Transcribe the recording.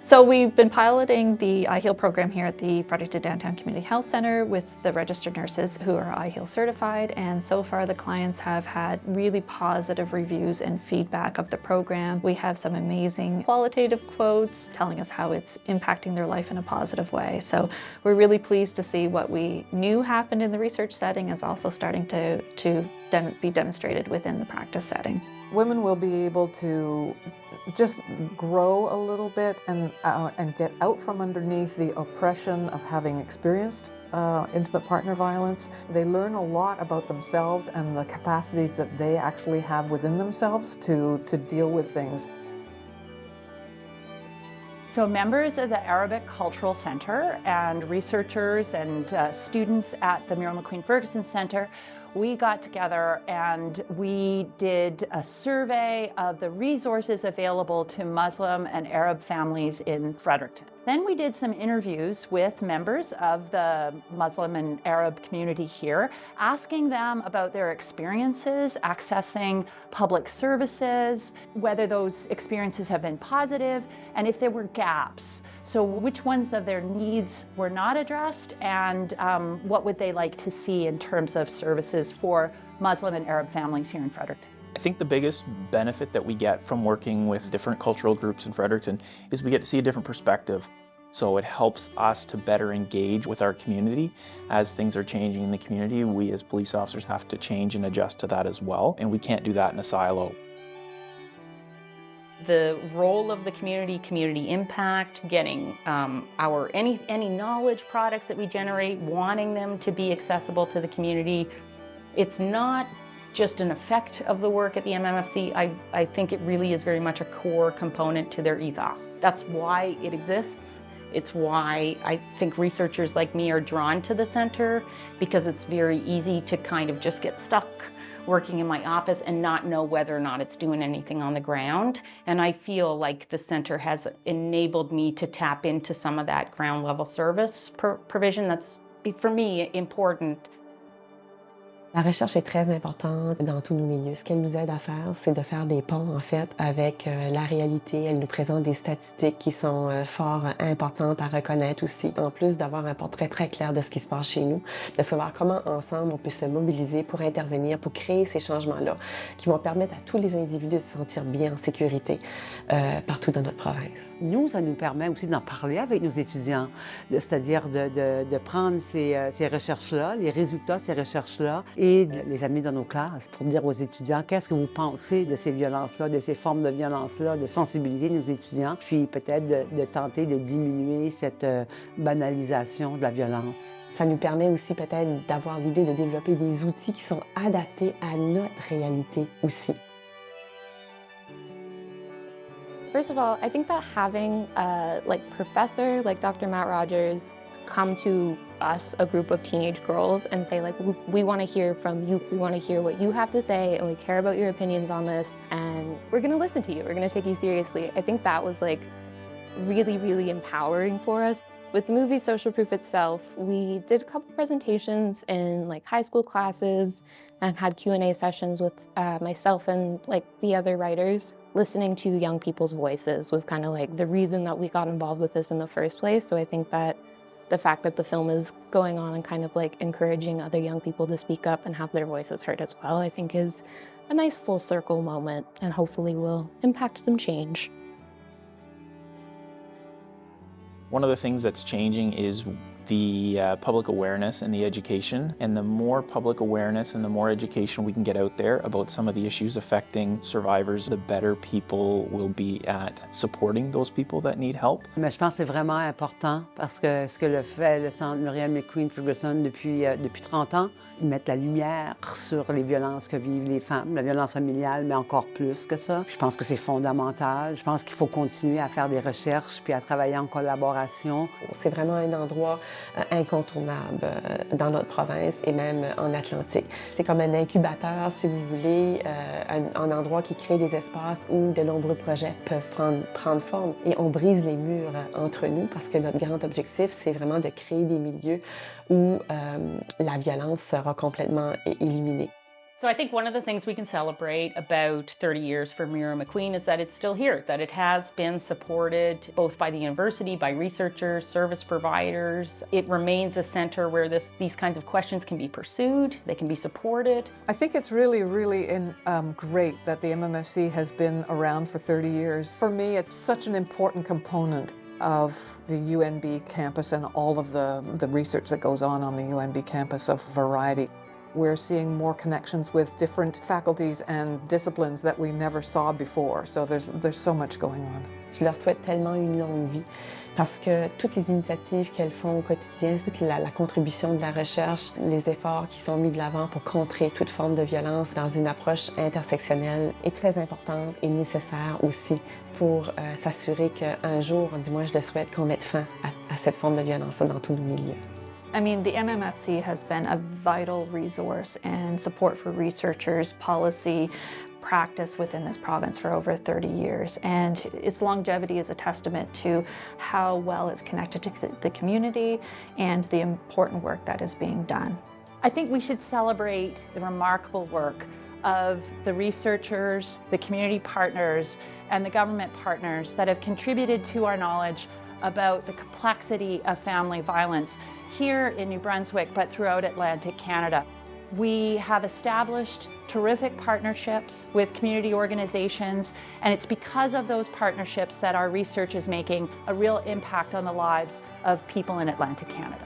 So we've been piloting the iHeal program here at the Fredericton Downtown Community Health Center with the registered nurses who are iHeal certified, and so far the clients have had really positive reviews and feedback of the program. We have some amazing qualitative quotes telling us how it's impacting their life in a positive way. So we're really pleased to see what we knew happened in the research setting is also starting to be demonstrated within the practice setting. Women will be able to just grow a little bit and get out from underneath the oppression of having experienced intimate partner violence. They learn a lot about themselves and the capacities that they actually have within themselves to deal with things. So members of the Arabic Cultural Center and researchers and students at the Muriel McQueen Ferguson Center, we got together and we did a survey of the resources available to Muslim and Arab families in Fredericton. Then we did some interviews with members of the Muslim and Arab community here, asking them about their experiences accessing public services, whether those experiences have been positive, and if there were gaps. So which ones of their needs were not addressed, and what would they like to see in terms of services for Muslim and Arab families here in Fredericton. I think the biggest benefit that we get from working with different cultural groups in Fredericton is we get to see a different perspective. So it helps us to better engage with our community. As things are changing in the community, we as police officers have to change and adjust to that as well, and we can't do that in a silo. The role of the community impact, getting any knowledge products that we generate, wanting them to be accessible to the community. It's not just an effect of the work at the MMFC. I think it really is very much a core component to their ethos. That's why it exists. It's why I think researchers like me are drawn to the center, because it's very easy to kind of just get stuck working in my office and not know whether or not it's doing anything on the ground. And I feel like the center has enabled me to tap into some of that ground level service provision that's, for me, important. La recherche est très importante dans tous nos milieux. Ce qu'elle nous aide à faire, c'est de faire des ponts, en fait, avec la réalité. Elle nous présente des statistiques qui sont fort importantes à reconnaître aussi. En plus d'avoir un portrait très clair de ce qui se passe chez nous, de savoir comment, ensemble, on peut se mobiliser pour intervenir, pour créer ces changements-là, qui vont permettre à tous les individus de se sentir bien en sécurité partout dans notre province. Nous, ça nous permet aussi d'en parler avec nos étudiants, c'est-à-dire de prendre ces recherches-là, les résultats de ces recherches-là, et de les amener dans nos classes pour dire aux étudiants qu'est-ce que vous pensez de ces violences-là, de ces formes de violences-là, de sensibiliser nos étudiants, puis peut-être de tenter de diminuer cette banalisation de la violence. Ça nous permet aussi peut-être d'avoir l'idée de développer des outils qui sont adaptés à notre réalité aussi. First of all, I think that having a professor like Dr. Matt Rogers come to us, a group of teenage girls, and say we want to hear from you, we want to hear what you have to say, and we care about your opinions on this, and we're going to listen to you, we're going to take you seriously. I think that was really, really empowering for us. With the movie Social Proof itself, we did a couple presentations in high school classes and had Q&A sessions with myself and the other writers. Listening to young people's voices was kind of the reason that we got involved with this in the first place. So I think that the fact that the film is going on and kind of encouraging other young people to speak up and have their voices heard as well, I think is a nice full circle moment and hopefully will impact some change. One of the things that's changing is the public awareness and the education. And the more public awareness and the more education we can get out there about some of the issues affecting survivors, the better people will be at supporting those people that need help. Mais je pense que c'est vraiment important parce que ce que fait le Centre Muriel McQueen Ferguson depuis 30 ans, mettre la lumière sur les violences que vivent les femmes, la violence familiale, mais encore plus que ça. Je pense que c'est fondamental. Je pense qu'il faut continuer à faire des recherches puis à travailler en collaboration. C'est vraiment un endroit incontournable dans notre province et même en Atlantique. C'est comme un incubateur, si vous voulez, un endroit qui crée des espaces où de nombreux projets peuvent prendre forme. Et on brise les murs entre nous parce que notre grand objectif, c'est vraiment de créer des milieux où la violence sera complètement éliminée. So I think one of the things we can celebrate about 30 years for Mira McQueen is that it's still here, that it has been supported both by the university, by researchers, service providers. It remains a center where these kinds of questions can be pursued, they can be supported. I think it's really great that the MMFC has been around for 30 years. For me, it's such an important component of the UNB campus and all of the research that goes on the UNB campus of variety. We're seeing more connections with different faculties and disciplines that we never saw before. So there's so much going on. Je leur souhaite tellement une longue vie parce que toutes les initiatives qu'elles font au quotidien, toute la contribution de la recherche, les efforts qui sont mis de l'avant pour contrer toute forme de violence dans une approche intersectionnelle est très importante et nécessaire aussi pour s'assurer qu'un jour, du moins je le souhaite, qu'on mette fin à cette forme de violence dans tous nos milieux. I mean, the MMFC has been a vital resource and support for researchers, policy, practice within this province for over 30 years. And its longevity is a testament to how well it's connected to the community and the important work that is being done. I think we should celebrate the remarkable work of the researchers, the community partners, and the government partners that have contributed to our knowledge about the complexity of family violence here in New Brunswick, but throughout Atlantic Canada. We have established terrific partnerships with community organizations, and it's because of those partnerships that our research is making a real impact on the lives of people in Atlantic Canada.